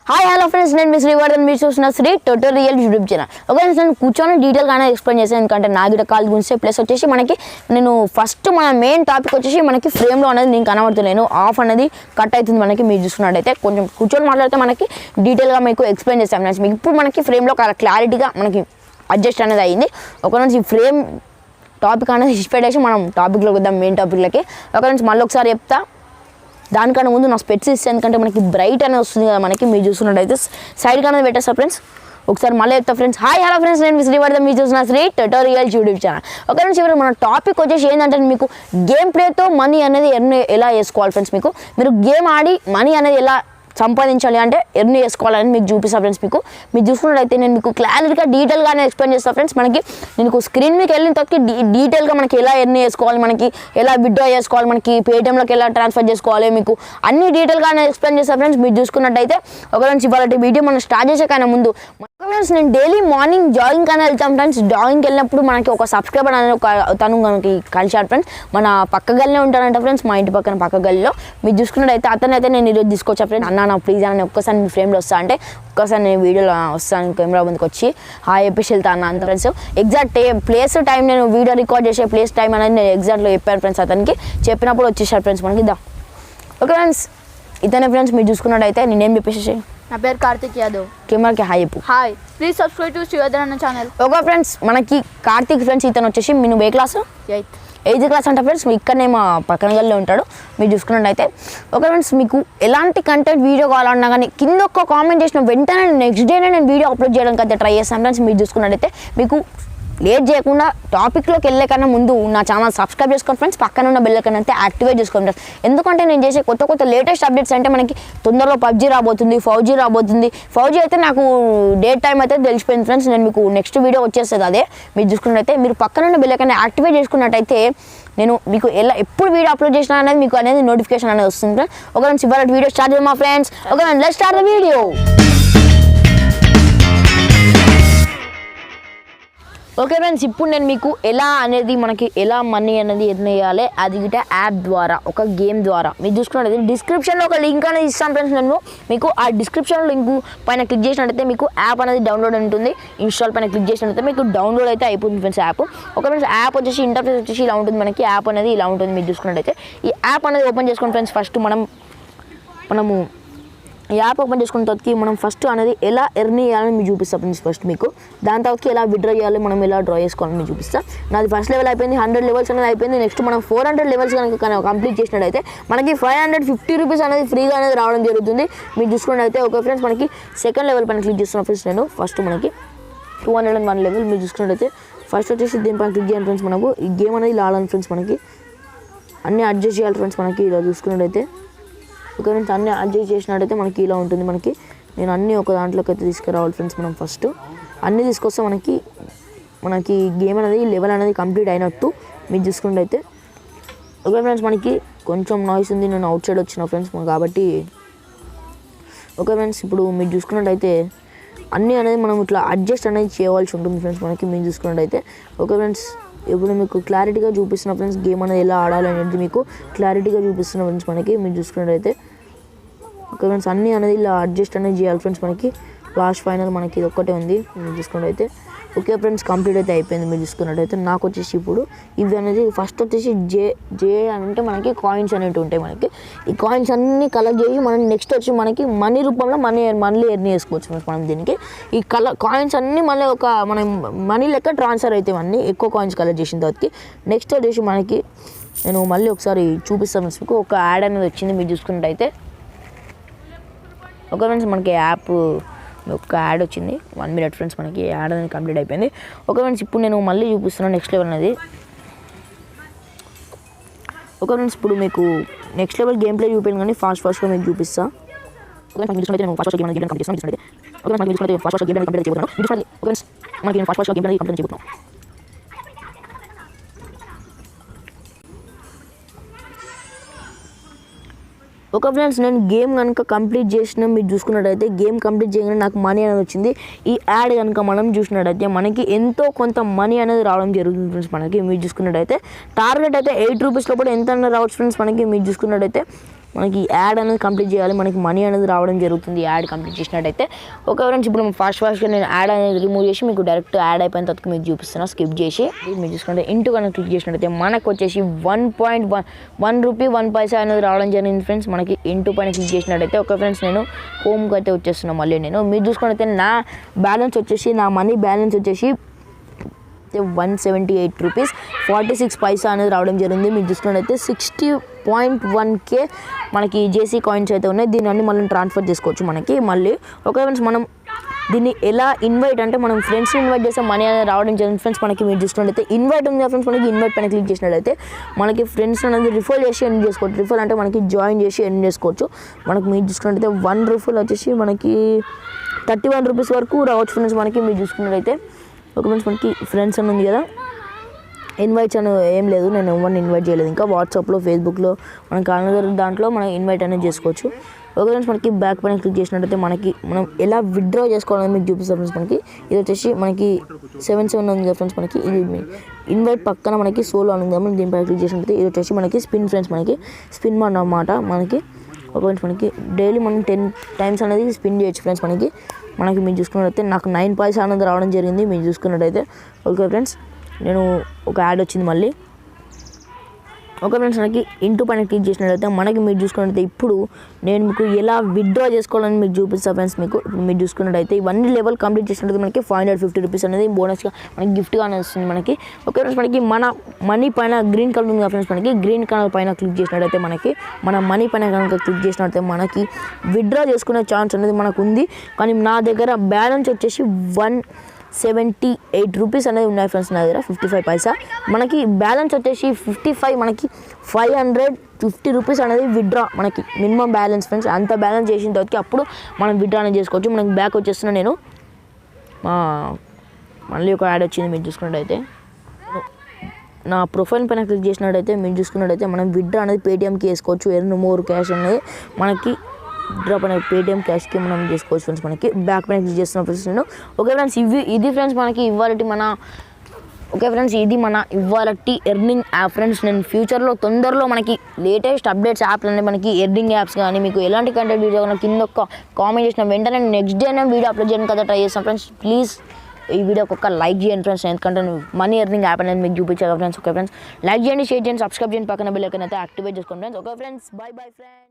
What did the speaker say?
Hi hello friends, నేను మీ శ్రీవర్ధన్. మీరు చూసిన Sri tutorial YouTube channel. Okay, నేను కూర్చొని డీటెయిల్గానే ఎక్స్ప్లెయిన్ చేశాను, ఎందుకంటే నా గిట కాల్ గురించి. ప్లస్ వచ్చేసి మనకి నేను ఫస్ట్ మన మెయిన్ టాపిక్ వచ్చేసి మనకి ఫ్రేమ్లో అనేది నేను కనబడుతున్నాను, ఆఫ్ అనేది కట్ అవుతుంది మనకి. మీరు చూసుకున్నట్టయితే కొంచెం కూర్చొని మాట్లాడితే మనకి డీటెయిల్గా మీకు ఎక్స్ప్లెయిన్ చేస్తాను ఫ్రెండ్స్. మీకు ఇప్పుడు మనకి ఫ్రేమ్లో క్లారిటీగా మనకి అడ్జస్ట్ అనేది అయ్యింది. ఒక నుంచి ఫ్రేమ్ టాపిక్ అనేది పెట్టేసి మనం టాపిక్లోకి వద్దాం, మెయిన్ టాపిక్లకి. ఒక నుంచి మళ్ళీ ఒకసారి చెప్తా. దానికన్నా ముందు నా స్పెట్స్ ఇస్తే, ఎందుకంటే మనకి బ్రైట్ అనేది వస్తుంది కదా మనకి. మీరు చూస్తున్నట్టయితే సైడ్కి అనేది పెట్టేస్తా ఫ్రెండ్స్. ఒకసారి మళ్ళీ చెప్తా ఫ్రెండ్స్. హాయ్ హలో ఫ్రెండ్స్, నేను శ్రీవర్ధన్. మీరు చూసిన శ్రీ ట్యూటోరియల్ యూట్యూబ్ ఛానల్. ఒక నుంచి చివరి మన టాపిక్ వచ్చేసి ఏంటంటే మీకు గేమ్ ప్లేతో మనీ అనేది ఎలా చేసుకోవాలి ఫ్రెండ్స్. మీరు గేమ్ ఆడి మనీ అనేది ఎలా సంపాదించాలి అంటే ఎర్న్ చేసుకోవాలని మీకు చూపిస్తాను ఫ్రెండ్స్. మీరు చూసుకున్నట్టయితే నేను మీకు క్లారిటీగా డీటెయిల్గానే ఎక్స్ప్లెయిన్ చేస్తాను ఫ్రెండ్స్. మనకి నేను స్క్రీన్ మీకు వెళ్ళిన తర్వాత డీటెయిల్గా మనకి ఎలా ఎర్న్ చేసుకోవాలి, మనకి ఎలా విత్డ్రా చేసుకోవాలి, మనకి పేటిఎంలోకి ఎలా ట్రాన్స్ఫర్ చేసుకోవాలి, మీకు అన్ని డీటెయిల్గానే ఎక్స్ప్లెయిన్ చేస్తాను ఫ్రెండ్స్. మీరు చూసుకున్నట్టయితే ఒక నుంచి ఇవాళ వీడియో మనం స్టార్ట్ చేసే కానీ ముందు ఫ్రెండ్స్, నేను డైలీ మార్నింగ్ జాగింగ్ కానీ వెళ్తాను ఫ్రెండ్స్. జాగింగ్కి వెళ్ళినప్పుడు మనకి ఒక సబ్స్క్రైబర్ అనేది తను మనకి కలిసాడు ఫ్రెండ్స్. మన పక్క గల్లీలో ఉంటాడంట ఫ్రెండ్స్, మా ఇంటి పక్కన పక్క గల్లీలో. మీరు చూసుకున్నట్టయితే అతనైతే నేను ఈరోజు తీసుకొచ్చా ఫ్రెండ్స్. అన్న ప్లీజ్ అని ఒక్కసారి మీ ఫ్రేమ్లో వస్తా అంటే, ఒక్కసారి నేను వీడియోలో వస్తాను, కెమెరా ముందుకు వచ్చి హాయ్ చెప్పేసి వెళ్తాను అంత ఫ్రెండ్స్. ఎగ్జాక్ట్ ప్లేస్ టైం, నేను వీడియో రికార్డ్ చేసే ప్లేస్ టైం అనేది నేను ఎగ్జాక్ట్లో చెప్పాను ఫ్రెండ్స్. అతనికి చెప్పినప్పుడు వచ్చేసాడు ఫ్రెండ్స్ మనకి. ఓకే ఫ్రెండ్స్, ఇతనే ఫ్రెండ్స్. మీరు చూసుకున్నట్టయితే నేనేం చెప్పేసి, నా పేరు కార్తిక్ యాదవ్. కెమెరాకి హాయ్ చెప్పు. Hi, please subscribe to Srivardhan అన్న ఛానల్. ఓకే ఫ్రెండ్స్, మనకి కార్తిక్ ఫ్రెండ్స్. ఇతను వచ్చేసి నువ్వు ఏ క్లాసు? ఎయిత్ క్లాస్ అంట ఫ్రెండ్స్. ఇక్కడనే మా పక్కన గల్లో ఉంటాడు. మీరు చూసుకున్నట్టయితే ఓకే ఫ్రెండ్స్, మీకు ఎలాంటి కంటెంట్ వీడియో కావాలన్నా కానీ కింద ఒక్క కామెంట్ చేసిన వెంటనే నెక్స్ట్ డేనే నేను వీడియో అప్లోడ్ చేయడానికి అయితే ట్రై చేస్తాను ఫ్రెండ్స్. మీరు చూసుకున్నట్టయితే మీకు లేట్ చేయకుండా టాపిక్లోకి వెళ్ళే కన్నా ముందు నా ఛానల్ సబ్స్క్రైబ్ చేసుకోండి ఫ్రెండ్స్. పక్కన ఉన్న బెల్ ఐకాన్ అయితే యాక్టివేట్ చేసుకోండి ఫ్రెండ్స్. ఎందుకంటే నేను చేసే కొత్త లేటెస్ట్ అప్డేట్స్ అంటే మనకి తొందరలో పబ్జీ రాబోతుంది, 5G రాబోతుంది. 5G అయితే నాకు డేట్ టైం అయితే తెలిసిపోయింది ఫ్రెండ్స్. నేను మీకు నెక్స్ట్ వీడియో వచ్చేస్తుంది అదే. మీరు చూసుకున్నట్టయితే మీరు పక్కన ఉన్న బెల్ ఐకాన్ యాక్టివేట్ చేసుకున్నట్టయితే నేను మీకు ఎప్పుడు వీడియో అప్లోడ్ చేసినా అనేది మీకు అనేది నోటిఫికేషన్ అనేది వస్తుంది ఫ్రెండ్స్. ఒక నుంచి ఇవాళ వీడియో స్టార్ట్ చేద్దాం మా friends. Okay, let's start the video. Okay friends, ఇప్పుడు నేను మీకు మనకి ఎలా మనీ అనేది ఎర్న్ చేయాలి అది గిట యాప్ ద్వారా, ఒక గేమ్ ద్వారా. మీరు చూసుకున్నట్లయితే డిస్క్రిప్షన్లో ఒక లింక్ అనేది ఇస్తాను ఫ్రెండ్స్. నేను మీకు ఆ డిస్క్రిప్షన్ లింక్ పైన క్లిక్ చేసినట్టయితే మీకు యాప్ అనేది డౌన్లోడ్ ఉంటుంది. ఇన్స్టాల్ పైన క్లిక్ చేసినట్టయితే మీకు డౌన్లోడ్ అయితే అయిపోతుంది ఫ్రెండ్స్ యాప్. ఒక ఫ్రెండ్స్ యాప్ వచ్చేసి ఇంటర్ఫేస్ వచ్చేసి ఇలా ఉంటుంది మనకి. యాప్ అనేది ఇలా ఉంటుంది. మీరు చూసుకున్నట్టయితే ఈ యాప్ అనేది ఓపెన్ చేసుకోండి ఫ్రెండ్స్. ఫస్ట్ మనము ఈ యాప్ ఓపెన్ చేసుకున్న తర్వాత మనం ఫస్ట్ అనేది ఎలా ఎర్న్ చేయాలని మీకు చూపిస్తాం ఫ్రెండ్స్. ఫస్ట్ మీకు దాని తర్వాత ఎలా విత్డ్రా చేయాలి, మనం ఎలా డ్రా చేసుకోవాలని మీకు చూపిస్తాను. నాది ఫస్ట్ లెవెల్ అయిపోయింది, 100 లెవెల్స్ అనేది అయిపోయింది. నెక్స్ట్ మనం 400 లెవెల్స్ కనుక కంప్లీట్ చేసినట్టయితే మనకి 550 రూపీస్ అనేది ఫ్రీగా అనేది రావడం జరుగుతుంది. మీరు చూసుకున్నట్టయితే ఓకే ఫ్రెండ్స్, మనకి సెకండ్ లెవెల్ పైన క్లిక్ చేస్తున్నాం ఫ్రెండ్స్. నేను ఫస్ట్ మనకి 201 లెవెల్. మీరు చూసుకున్నట్టయితే ఫస్ట్ వచ్చేసి దీనిపైన క్లిక్ చేయాలి ఫ్రెండ్స్. మనకు ఈ గేమ్ అనేది ఇలా ఆడాలి ఫ్రెండ్స్. మనకి అన్నీ అడ్జస్ట్ చేయాలి ఫ్రెండ్స్. మనకి ఇలా చూసుకున్నట్టయితే ఓకే ఫ్రెండ్స్, అన్నీ అడ్జస్ట్ చేసినట్టయితే మనకి ఇలా ఉంటుంది. నేను అన్నీ ఒక దాంట్లోకి అయితే తీసుకురావాలి ఫ్రెండ్స్. మనం ఫస్ట్ అన్నీ తీసుకొస్తే మనకి గేమ్ అనేది లెవెల్ అనేది కంప్లీట్ అయినట్టు. మీరు చూసుకున్నట్టయితే ఓకే ఫ్రెండ్స్, మనకి కొంచెం నాయిస్ ఉంది, నేను అవుట్ సైడ్ వచ్చిన ఫ్రెండ్స్ కాబట్టి. ఓకే ఫ్రెండ్స్, ఇప్పుడు మీరు చూసుకున్నట్టయితే అన్నీ అనేది మనం ఇట్లా అడ్జస్ట్ అనేది చేయవలసి ఉంటుంది ఫ్రెండ్స్. మీరు చూసుకున్నట్టయితే ఓకే ఫ్రెండ్స్, ఇప్పుడు మీకు క్లారిటీగా చూపిస్తున్న ఫ్రెండ్స్ గేమ్ అనేది ఎలా ఆడాలి అనేది మీకు క్లారిటీగా చూపిస్తున్న ఫ్రెండ్స్. మీరు చూసుకున్నట్టయితే ఓకే ఫ్రెండ్స్, అన్నీ అనేది ఇలా అడ్జస్ట్ అనేది చేయాలి ఫ్రెండ్స్. లాస్ట్ ఫైనల్ మనకి ఇది ఒక్కటే ఉంది. మీరు చూసుకున్నట్టయితే ఓకే ఫ్రెండ్స్, కంప్లీట్ అయితే అయిపోయింది. మీరు చూసుకున్నట్టయితే నాకు వచ్చేసి ఇప్పుడు ఇవి అనేది ఫస్ట్ వచ్చేసి జే అంటే మనకి కాయిన్స్ అనేవి ఉంటాయి. మనకి ఈ కాయిన్స్ అన్నీ కలెక్ట్ చేసి మనం నెక్స్ట్ వచ్చి మనకి మనీ రూపంలో మళ్ళీ ఎర్న్ చేసుకోవచ్చు మనం. దీనికి ఈ కాయిన్స్ అన్నీ మళ్ళీ మనం మనీ లెక్క ట్రాన్స్ఫర్ అవుతాయి అన్నీ ఎక్కువ కాయిన్స్ కలెక్ట్ చేసిన తర్వాతకి. నెక్స్ట్ వచ్చేసి నేను మళ్ళీ ఒకసారి చూపిస్తాను మీకు. ఒక యాడ్ అనేది వచ్చింది. మీరు చూసుకున్నట్టయితే ఓకే ఫ్రెండ్స్, మనకి యాప్ ఒక యాడ్ వచ్చింది. 1 minute ఫ్రెండ్స్, మనకి యాడ్ అనేది కంప్లీట్ అయిపోయింది. ఓకే ఫ్రెండ్స్, ఇప్పుడు నేను మళ్ళీ చూపిస్తున్నాను నెక్స్ట్ లెవెల్ అనేది. ఓకే ఫ్రెండ్స్, ఇప్పుడు మీకు నెక్స్ట్ లెవెల్ గేమ్ ప్లే చూపించాను కానీ ఫాస్ట్గా మీకు చూపిస్తాను. ఫాస్ట్ గేమ్ అనేది కంప్లీట్ చేస్తున్నాను. ఓకే ఫ్రెండ్స్, నేను గేమ్ కనుక కంప్లీట్ చేసిన మీరు చూసుకున్నట్టయితే గేమ్ కంప్లీట్ చేయగానే నాకు మనీ అనేది వచ్చింది. ఈ యాడ్ కనుక మనం చూసినట్టయితే మనకి ఎంతో కొంత మనీ అనేది రావడం జరుగుతుంది ఫ్రెండ్స్. మీరు చూసుకున్నట్టయితే టార్గెట్ అయితే 8 రూపీస్ లోపల ఎంత రావచ్చు ఫ్రెండ్స్. మీరు చూసుకున్నట్టయితే మనకి యాడ్ అనేది కంప్లీట్ చేయాలి, మనకి మనీ అనేది రావడం జరుగుతుంది యాడ్ కంప్లీట్ చేసినట్టయితే. ఓకే ఫ్రెండ్స్, ఇప్పుడు ఫాస్ట్గా నేను యాడ్ అనేది రిమూవ్ చేసి మీకు డైరెక్ట్ యాడ్ అయిపోయిన తర్వాత మీకు చూపిస్తున్నా. స్కిప్ చేసి మీరు చూసుకుంటే ఇంటూ కనుక క్లిక్ చేసినట్టయితే మనకు వచ్చేసి 1.1 రూపీ 1 పైసా అనేది రావడం జరిగింది ఫ్రెండ్స్. మనకి ఇంటూ పైన క్లిక్ చేసినట్టయితే ఓకే ఫ్రెండ్స్, నేను హోమ్కి అయితే వచ్చేస్తున్నాను. మళ్ళీ మీరు చూసుకున్నట్టయితే నా బ్యాలెన్స్ వచ్చేసి, నా మనీ బ్యాలెన్స్ వచ్చేసి 178 రూపీస్ 46 పైసా అనేది రావడం జరిగింది. మీరు చూసుకున్నట్టయితే 60.1K మనకి జేసీ కాయిన్స్ అయితే ఉన్నాయి. దీన్ని అన్ని మనం ట్రాన్స్ఫర్ చేసుకోవచ్చు మనకి మళ్ళీ. ఓకే ఫ్రెండ్స్, మనం దీన్ని ఎలా ఇన్వైట్ అంటే మనం ఫ్రెండ్స్ని ఇన్వైట్ చేస్తే మనీ అనేది రావడం జరిగింది ఫ్రెండ్స్. మనకి మీరు చూసుకున్నట్టయితే ఇన్వైట్ ఉంది ఫ్రెండ్స్, మనకి ఇన్వైట్ పైన క్లిక్ చేసినట్టయితే మనకి ఫ్రెండ్స్ అనేది రిఫర్ చేసి ఎర్న్ చేసుకోవచ్చు. రిఫర్ అంటే మనకి జాయిన్ చేసి ఎర్న్ చేసుకోవచ్చు. మనకి మీరు చూసుకున్నట్టయితే 1 రిఫర్ వచ్చేసి మనకి 31 రూపీస్ వరకు రావచ్చు ఫ్రెండ్స్. మనకి మీరు చూసుకున్నట్టయితే ఓకే ఫ్రెండ్స్, మనకి ఫ్రెండ్స్ అని ఉంది కదా, ఇన్వైట్స్ అని ఏం లేదు, నేను ఎవరిని ఇన్వైట్ చేయలేదు ఇంకా. వాట్సాప్లో, ఫేస్బుక్లో మనకి అనదర్ దాంట్లో మనం ఇన్వైట్ అనేది చేసుకోవచ్చు. ఓకే ఫ్రెండ్స్, మనకి బ్యాక్ పైన క్లిక్ చేసినట్టయితే మనకి మనం ఎలా విత్డ్రా చేసుకోవాలని మీకు చూపిస్తాం ఫ్రెండ్స్. మనకి ఇది వచ్చేసి మనకి 77 ఉంది కదా ఫ్రెండ్స్. మనకి ఇది ఇన్వైట్ పక్కన మనకి సోలో అని ఉంది, మనం దీనిపైన క్లిక్ చేసినట్టయితే ఇది వచ్చేసి మనకి స్పిన్ ఫ్రెండ్స్. మనకి స్పిన్ అన్నమాట మనకి. ఓకే ఫ్రెండ్స్, మనకి డైలీ మనం 10 టైమ్స్ అనేది స్పిన్ చేయొచ్చు ఫ్రెండ్స్. మనకి మీరు చూసుకున్నట్టయితే నాకు 9 పైసా అనేది రావడం జరిగింది మీరు చూసుకున్నట్టయితే. ఓకే ఫ్రెండ్స్, నేను ఒక యాడ్ వచ్చింది మళ్ళీ. ఓకే ఫ్రెండ్స్, మనకి ఇంటూ పైన క్లిక్ చేసినట్టయితే మనకి మీరు చూసుకున్నట్టయితే ఇప్పుడు నేను మీకు ఎలా విత్డ్రా చేసుకోవాలని మీకు చూపిస్తాను ఫ్రెండ్స్. మీకు ఇప్పుడు మీరు చూసుకున్నట్టయితే ఇవన్నీ లెవెల్ కంప్లీట్ చేసినట్టయితే మనకి 550 రూపీస్ అనేది బోనస్గా మనకి గిఫ్ట్గా వస్తుంది మనకి. ఓకే ఫ్రెండ్స్, మనకి మన మనీ పైన గ్రీన్ కలర్ ఉంది కదా ఫ్రెండ్స్. మనకి గ్రీన్ కలర్ పైన క్లిక్ చేసినట్టయితే మనకి మన మనీ పైన కనుక క్లిక్ చేసినట్టయితే మనకి విత్డ్రా చేసుకునే ఛాన్స్ అనేది మనకు ఉంది. కానీ నా దగ్గర బ్యాలెన్స్ వచ్చేసి 178 రూపీస్ అనేది ఉన్నాయి ఫ్రెండ్స్ నా దగ్గర, 55 పైసా. మనకి బ్యాలెన్స్ వచ్చేసి 55, మనకి 550 రూపీస్ అనేది విత్డ్రా మనకి మినిమం బ్యాలెన్స్ ఫ్రెండ్స్. అంత బ్యాలెన్స్ చేసిన తర్వాత అప్పుడు మనం విత్డ్రా అనేది చేసుకోవచ్చు. మనకి బ్యాక్ వచ్చేస్తున్నా నేను. మళ్ళీ ఒక యాడ్ వచ్చింది మీరు చూసుకున్నట్టయితే. నా ప్రొఫైల్ పైన క్లిక్ చేసినట్టయితే మీరు చూసుకున్నట్టయితే మనం విత్డ్రా అనేది పేటిఎంకి వేసుకోవచ్చు. ఎర్న్ మోర్ క్యాష్ అనేది మనకి డ్రాప్ అనేది పేటిఎం క్యాష్కి మనం చేసుకోవచ్చు ఫ్రెండ్స్. మనకి బ్యాక్ పైన క్లిక్ చేస్తున్న ఫ్రెండ్స్ నేను. ఓకే ఫ్రెండ్స్, ఇది ఫ్రెండ్స్ మనకి ఇవాళటి మన ఇది మన ఇవాళటి ఎర్నింగ్ యాప్ ఫ్రెండ్స్. నేను ఫ్యూచర్లో తొందరలో మనకి లేటెస్ట్ అప్డేట్స్ యాప్లు అనేవి మనకి ఎర్నింగ్ యాప్స్ కానీ మీకు ఎలాంటి కంటెంట్ వీడియో కానీ కింద ఒక కామెంట్ చేసిన వెంటనే నెక్స్ట్ డే నేను వీడియో అప్లోడ్ చేయడానికి కదా ట్రై చేస్తాను ఫ్రెండ్స్. ప్లీజ్ ఈ వీడియోకి ఒక లైక్ చేయండి ఫ్రెండ్స్, ఎందుకంటే మనీ ఎర్నింగ్ యాప్ అనేది మీకు చూపించాలి ఫ్రెండ్స్. ఓకే ఫ్రెండ్స్, లైక్ చేయండి, షేర్ చేయండి, సబ్స్క్రైబ్ చేయండి, పక్కన బెల్ ఐకాన్ అయితే యాక్టివేట్ చేసుకోండి friends. Okay friends, bye friends.